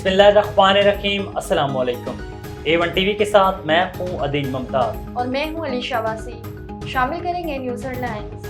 बिस्मिल्लाहिर्रहमानिर्रहीम। अस्सलाम वालेकुम। A1 टीवी के साथ मैं हूँ अदील मुमताज और मैं हूँ अलीशा वासी। शामिल करेंगे news headlines.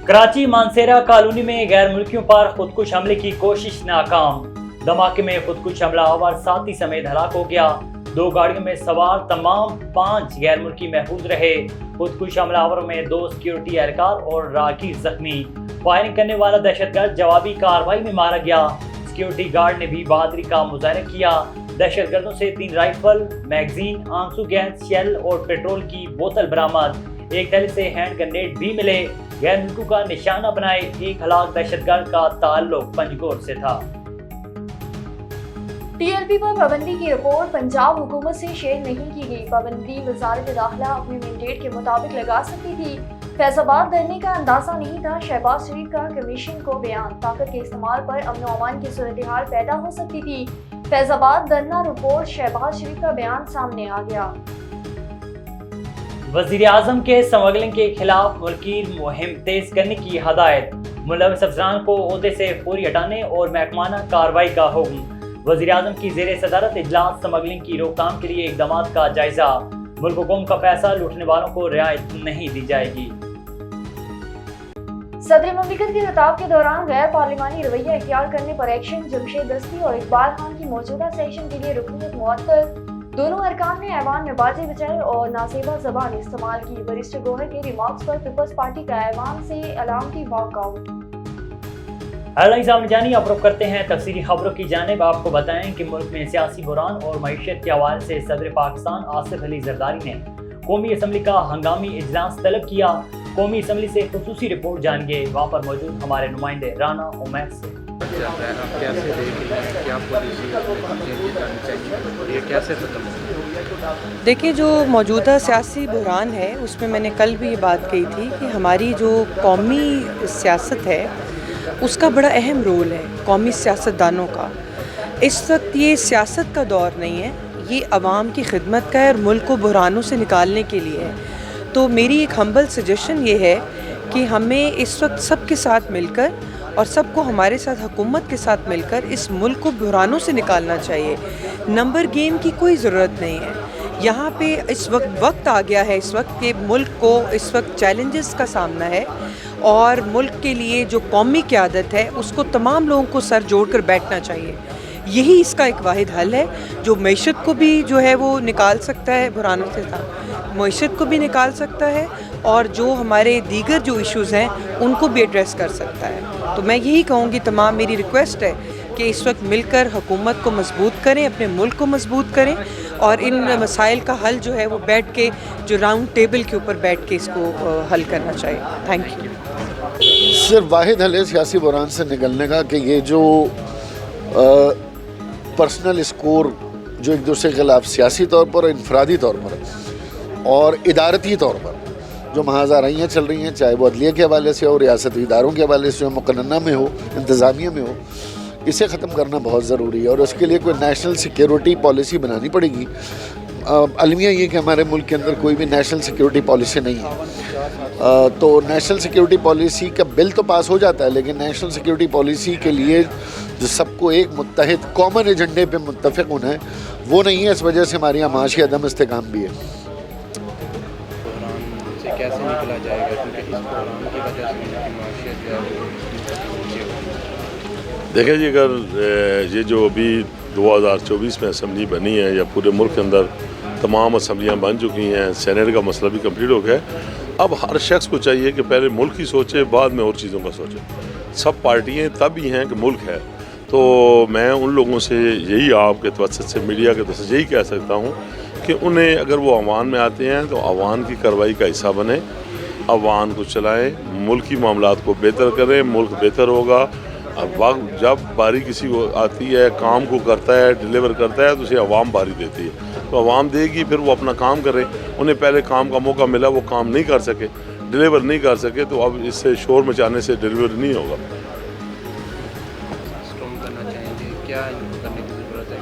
Karachi Mansehra colony में गैर मुल्कियों पर खुदकुश हमले की कोशिश नाकाम। धमाके में खुदकुश हमलावर साथी समेत हलाक हो गया। 2 गाड़ियों में सवार तमाम 5 गैर मुल्की महफूज रहे। खुदकुश हमलावरों में 2 सिक्योरिटी एहलकार और राहगीर जख्मी। फायरिंग करने वाला दहशतगर्द जवाबी कार्रवाई में मारा गया। सिक्योरिटी गार्ड ने भी बहादुरी का मुजाहरा किया। दहशतगर्दों से 3 राइफल, मैगजीन, आंसू गैस, शेल और पेट्रोल की बोतल बरामद। एक थैले से हैंड ग्रेनेड भी मिले। गैर मुल्कों का निशाना बनाए एक हलाक दहशतगर्द का ताल्लुक पंजगोर से था। टीएलपी पर पाबंदी की रिपोर्ट पंजाब हुकूमत से शेयर नहीं की गई। पाबंदी वजारत दाखिला अपने मैंडेट के मुताबिक लगा सकती थी। फैजाबाद धरने का अंदाजा नहीं था। शहबाज शरीफ का कमीशन को बयान। ताकत के इस्तेमाल पर अमन व अमान की सूरत हाल पैदा हो सकती थी। फैजाबाद धरना रिपोर्ट, शहबाज शरीफ का बयान सामने आ गया। वज़ीर आज़म के स्मगलिंग के खिलाफ मुल्की मुहिम तेज करने की हदायत। मुलविस अफसरान को ओहदे से फौरी हटाने और महकमाना कार्रवाई का हुक्म। वज़ीर आज़म की ज़ेरे सदारत इजलास स्मगलिंग की रोकथाम के लिए इक़दाम का जायजा। मुल्क कौम का पैसा लूटने वालों को रियायत नहीं दी जाएगी। सदर ममलिकत के खिताब के दौरान गैर पार्लिमानी रवैया इख्तियार करने पर एक्शन। जमशेद दस्ती और इकबाल खान की मौजूदा सेशन के लिए रुकनीत मुअत्तल। दोनों अरकान ने ऐवान में बातें बचाई और नासेबा जबान इस्तेमाल की। बैरिस्टर गोहर के रिमार्क्स पर पीपल्स पार्टी का ऐवान से अलामती वॉकआउट। हेडलाइंस आपने जानी, अब रुख करते हैं तफसीली खबरों की जानिब। आपको बताएं कि मुल्क में सियासी बुरान और मईशत के हवाले से सदर पाकिस्तान आसिफ अली जरदारी ने कौमी असम्बली का हंगामी इजलास तलब किया। कौमी असम्बली से खुसूसी रिपोर्ट जानिए, वहाँ पर मौजूद हमारे नुमाइंदे राना उमैर से। देखिए, जो मौजूदा सियासी बहरान है उसमें मैंने कल भी ये बात कही थी कि हमारी जो कौमी सियासत है उसका बड़ा अहम रोल है, कौमी सियासतदानों का। इस वक्त ये सियासत का दौर नहीं है, ये अवाम की खिदमत का है और मुल्क को बहरानों से निकालने के लिए है। तो मेरी एक हम्बल सजेशन ये है कि हमें इस वक्त सबके साथ मिलकर और सबको हमारे साथ हुकूमत के साथ मिलकर इस मुल्क को बहरानों से निकालना चाहिए। नंबर गेम की कोई ज़रूरत नहीं है। यहाँ पे इस वक्त आ गया है, इस वक्त के मुल्क को इस वक्त चैलेंजेस का सामना है और मुल्क के लिए जो कौमी क़यादत है उसको तमाम लोगों को सर जोड़ कर बैठना चाहिए। यही इसका एक वाहिद हल है जो मईशत को भी जो है वो निकाल सकता है बहरानों से, मईशत को भी निकाल सकता है और जो हमारे दीगर जो इश्यूज़ हैं उनको भी एड्रेस कर सकता है। तो मैं यही कहूँगी, तमाम मेरी रिक्वेस्ट है कि इस वक्त मिलकर हुकूमत को मजबूत करें, अपने मुल्क को मजबूत करें और इन मसाइल का हल जो है वो बैठ के, जो राउंड टेबल के ऊपर बैठ के इसको हल करना चाहिए। Thank you. सिर्फ वाहिद हल है सियासी बुरान से निकलने का कि ये जो पर्सनल स्कोर जो एक दूसरे के खिलाफ सियासी तौर पर और इनफरादी तौर पर और इदारती तौर पर जो महाज़ाराइयाँ चल रही हैं, चाहे वो अदलिया के हवाले से हो, रियासती इदारों के हवाले से हो, मुकन्ना में हो, इंतज़ामिया में हो, इसे ख़त्म करना बहुत ज़रूरी है और उसके लिए कोई नेशनल सिक्योरिटी पॉलिसी बनानी पड़ेगी। अलमिया ये कि हमारे मुल्क के अंदर कोई भी नेशनल सिक्योरिटी पॉलिसी नहीं है। तो नेशनल सिक्योरिटी पॉलिसी का बिल तो पास हो जाता है, लेकिन नेशनल सिक्योरिटी पॉलिसी के लिए जो सबको एक मुत्तहिद कॉमन एजेंडे पे मुत्तफ़िक़ होना है वो नहीं है। इस वजह से हमारी माशी अदम इस्तेकाम भी है। कैसे निकला जाएगा, क्योंकि इस बहरान की वजह से माशियत जो है। देखिए जी, अगर ये जो अभी 2024 में असम्बली बनी है या पूरे मुल्क के अंदर तमाम असम्बलियाँ बन चुकी हैं, सेनेट का मसला भी कंप्लीट हो गया है, अब हर शख्स को चाहिए कि पहले मुल्क की सोचे, बाद में और चीज़ों का सोचे। सब पार्टियाँ तब ही हैं कि मुल्क है। तो मैं उन लोगों से यही आपके तवज्जुह से, मीडिया के तवज्जुह से यही कह सकता हूँ कि उन्हें, अगर वो अवान में आते हैं तो अवान की कार्रवाई का हिस्सा बने, अवान को चलाएं, मुल्क की मामलात को बेहतर करें, मुल्क बेहतर होगा। अब वक्त जब बारी किसी को आती है, काम को करता है, डिलीवर करता है, तो उसे अवाम बारी देती है। तो अवाम देगी, फिर वो अपना काम करें। उन्हें पहले काम का मौका मिला, वो काम नहीं कर सके, डिलीवर नहीं कर सके, तो अब इससे शोर मचाने से डिलीवर नहीं होगा। क्या करने की ज़रूरत है?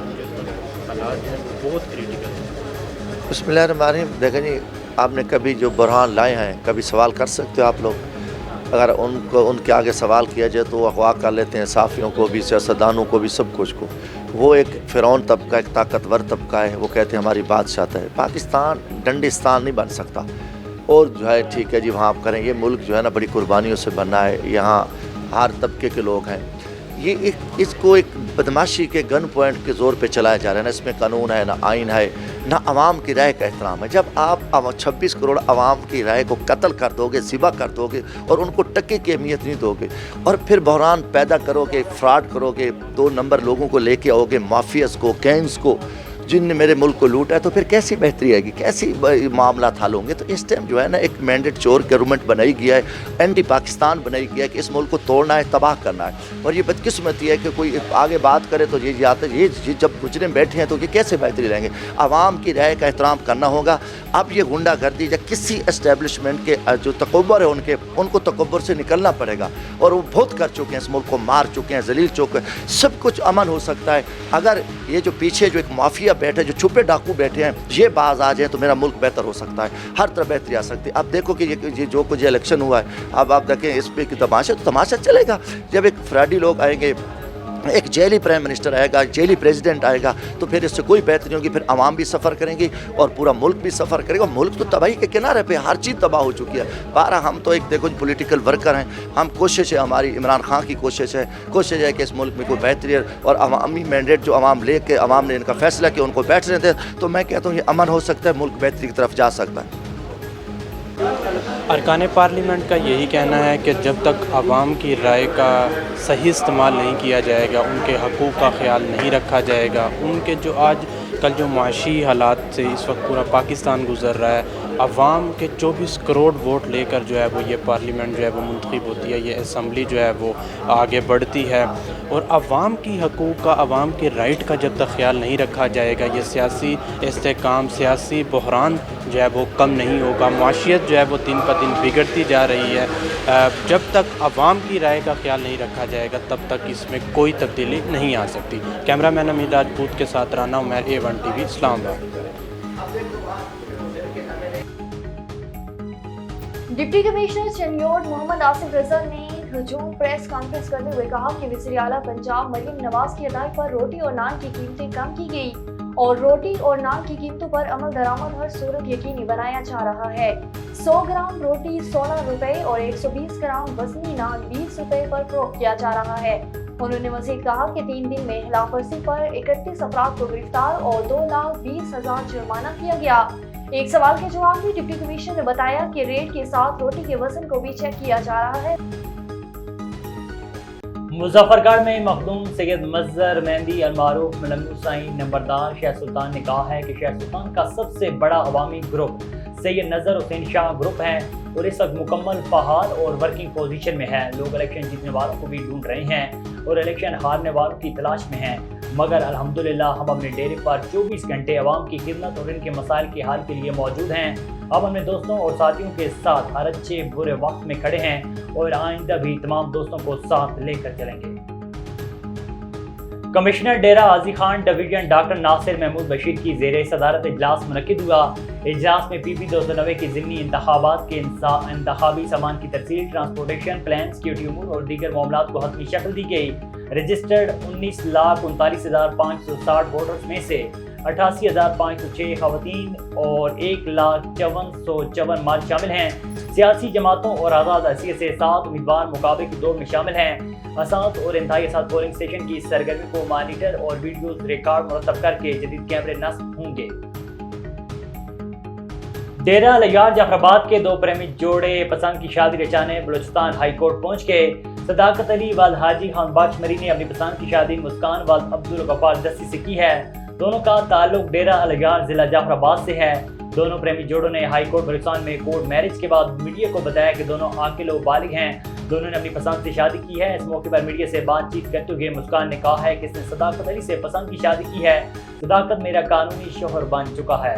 हालात बहुत क्रिटिकल है। बिस्मिल्लाहिर्रहमानिर्रहीम। देखें जी, आपने कभी जो बुरहान लाए हैं, कभी सवाल कर सकते हो आप लोग अगर उनके आगे सवाल किया जाए तो वो अगवा कर लेते हैं साफ़ियों को भी, सियासतदानों को भी, सब कुछ को। वो एक फ़िरौन तबका, एक ताकतवर तबका है, वो कहते हैं हमारी बादशाह है। पाकिस्तान डंडिस्तान नहीं बन सकता। और जो है ठीक है जी वहाँ आप करें, ये मुल्क जो है ना बड़ी कुर्बानियों से बना है, यहाँ हर तबके के लोग हैं। ये इसको एक बदमाशी के गन पॉइंट के ज़ोर पे चलाया जा रहा है ना, इसमें कानून है ना आइन है ना आवाम की राय का एहतराम है। जब आप 26 करोड़ आवाम की राय को कत्ल कर दोगे, ज़िबा कर दोगे और उनको टक्के की अहमियत नहीं दोगे और फिर बहरान पैदा करोगे, फ्रॉड करोगे, 2 नंबर लोगों को लेके आओगे, माफियाज़ को, गैंग्स को, जिनने मेरे मुल्क को लूटा है, तो फिर कैसी बेहतरी आएगी, कैसी मामला हल होंगे। तो इस टाइम जो है ना एक मैंडेट चोर गवर्नमेंट बनाई गया है, एंटी पाकिस्तान बनाई गया है कि इस मुल्क को तोड़ना है, तबाह करना है। और ये बदकिस्मती है कि कोई आगे बात करे तो ये आता है, ये जब गुजरे बैठे हैं तो ये कैसे बेहतरी रहेंगे। आवाम की राय का एहतराम करना होगा। अब ये गुंडागर्दी या किसी एस्टेब्लिशमेंट के जो तकब्बर है उनको तकब्बर से निकलना पड़ेगा। और वो बहुत कर चुके हैं, इस मुल्क को मार चुके हैं, जलील चुके हैं। सब कुछ अमन हो सकता है अगर ये जो पीछे जो एक माफिया बैठे, जो छुपे डाकू बैठे हैं, ये बाज आ जाए तो मेरा मुल्क बेहतर हो सकता है, हर तरह बेहतरी आ सकती है। अब देखो कि ये जो कुछ इलेक्शन हुआ है, अब आप देखें इस पर कि तमाशा चलेगा। जब एक फ्रॉडी लोग आएंगे, एक जेली प्राइम मिनिस्टर आएगा, जेली प्रेसिडेंट आएगा, तो फिर इससे कोई बेहतरी होगी। फिर आवाम भी सफ़र करेंगी और पूरा मुल्क भी सफ़र करेगा। मुल्क तो तबाही के किनारे पे, हर चीज़ तबाह हो चुकी है। बारह हम तो एक देखो पॉलिटिकल वर्कर हैं, हम कोशिश है, हमारी इमरान खान की कोशिश है कि इस मुल्क में कोई बेहतरी है और अवामी मैंडेट जो अवाम लेके, अवाम ने इनका फैसला किया, उनको बैठने दे, तो मैं कहता हूँ ये अमन हो सकता है, मुल्क बेहतरी की तरफ जा सकता है। अरकान पार्लियामेंट का यही कहना है कि जब तक आवाम की राय का सही इस्तेमाल नहीं किया जाएगा, उनके हकूक़ का ख्याल नहीं रखा जाएगा, उनके जो आज कल जो माशी हालात से इस वक्त पूरा पाकिस्तान गुज़र रहा है, अवाम के 24 करोड़ वोट लेकर जो है वो ये पार्लियामेंट जो है वो मुंतखब होती है, ये असम्बली जो है वो आगे बढ़ती है। और अवाम की हकूक़ का, अवाम के राइट का जब तक ख्याल नहीं रखा जाएगा, ये सियासी इस्तेहकाम, सियासी बहरान जो है वो कम नहीं होगा। माशियत जो है वो दिन ब दिन बिगड़ती जा रही है। जब तक अवाम की राय का ख्याल नहीं रखा जाएगा तब तक इसमें कोई तब्दीली नहीं आ सकती। कैमरामैन अमीर राजपूत के साथ Rana Umar, A1 TV, Islamabad. Deputy commissioner Chiniot Mohammad Asif Raza ने हजूम प्रेस कॉन्फ्रेंस करते हुए कहा कि वज़ीर आला पंजाब मरीम नवाज की हदायत पर रोटी और नान की कीमतें कम की गई और रोटी और नान की कीमतों पर अमल दरामद हर सूरत यकीनी बनाया जा रहा है। 100 ग्राम रोटी 16 रुपए और 120 ग्राम वज़नी नान 20 रुपए पर फरोख्त किया जा रहा है। उन्होंने मज़ीद कहा कि 3 दिन में खिलाफवर्जी पर 31 अफराद को गिरफ्तार और 2,20,000 जुर्माना किया गया। एक सवाल के जवाब में डिप्टी कमिश्नर ने बताया कि रेट के साथ रोटी के वजन को भी चेक किया जा रहा है। मुजफ्फरगढ़ में मखदूम सैयद मज़हर मेहंदी अलमारूफ नमूसाई नंबरदार शेख सुल्तान ने कहा है कि शेख सुल्तान का सबसे बड़ा अवामी ग्रुप सैयद नज़र हुसैन शाह ग्रुप है और इस वक्त मुकम्मल फहाल और वर्किंग पोजीशन में है। लोग इलेक्शन जीतने वालों को भी ढूंढ रहे हैं और इलेक्शन हारने वालों की तलाश में हैं, मगर अल्हम्दुलिल्लाह हम अपने डेरे पर 24 घंटे अवाम की खिदमत और इनके मसाइल के हल के लिए मौजूद हैं। हम अपने दोस्तों और साथियों के साथ हर अच्छे बुरे वक्त में खड़े हैं और आइंदा भी तमाम दोस्तों को साथ लेकर चलेंगे। कमिश्नर डेरा हाजी खान डिवीजन डॉक्टर नासिर महमूद बशीर की ज़ेरे सदारत इजलास मुनक्किद हुआ। इजलास में PP 290 के ज़िमनी इंतखाबात के इंतखाबी सामान की तरसील, ट्रांसपोर्टेशन, प्लान, सिक्योरिटी उमूर और दीगर मामलात को हतमी शक्ल दी गई। रजिस्टर्ड 19,39,560 वोटर्स में से 88,506 खवातीन और 1,54,154 मर्द शामिल हैं। सियासी जमातों और आज़ाद हैसियत से 7 उम्मीदवार मुकाबले की दौड़ में शामिल हैं। असात और इंतहाई असात पोलिंग स्टेशन की सरगर्मी को मॉनिटर और वीडियोस रिकॉर्ड मुरतब करके जदीद कैमरे नस्ब होंगे। डेरा अलयार जाफराबाद के 2 प्रेमी जोड़े पसंद की शादी रचाने बलूचिस्तान हाई कोर्ट पहुंच गए। सदाकत अली वाल हाजी खान बाशमरी ने अपनी पसंद की शादी मुस्कान वाल अब्दुल गफ्फार दस्ती से की है। दोनों का ताल्लुक डेरा अलयार जिला जाफराबाद से है। दोनों प्रेमी जोड़ों ने हाई कोर्ट बलूचिस्तान में कोर्ट मैरिज के बाद मीडिया को बताया कि दोनों आकिल व बालिग हैं। दोनों ने अपनी पसंद से शादी की है। इस मौके पर मीडिया से बातचीत करते हुए मुस्कान ने कहा है कि इसने सदाकत अली से पसंद की शादी की है। सदाकत मेरा कानूनी शोहर बन चुका है।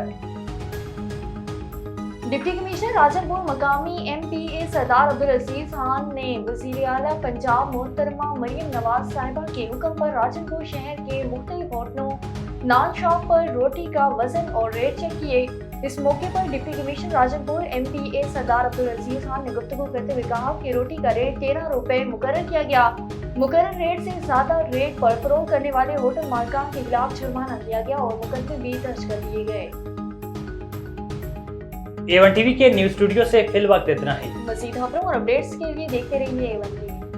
डिप्टी कमिश्नर राजनपुर मकामी MPA सरदार अब्दुल अजीज खान ने वज़ीर आला पंजाब मोहतरमा मरीम नवाज साहिबा के हुक्म पर राजनपुर शहर के मुख्तलिफ होटलों नान शॉप पर रोटी का वजन और रेट चेक किए। इस मौके पर डिप्टी कमिश्नर राजनपुर MPA सरदार अब्दुल अजीज खान ने गुफ्तगू करते हुए कहा कि रोटी का रेट 13 रुपए मुकर्रर किया गया। मुकर्रर रेट से ज्यादा रेट पर फरोख्त करने वाले होटल मालिकान के खिलाफ जुर्माना किया गया और मुकदमे भी दर्ज कर दिए गए। A1 TV के न्यूज स्टूडियो से फिल वक्त इतना ही। मजीद खबरों और अपडेट्स के लिए देखते रहिए A1 TV।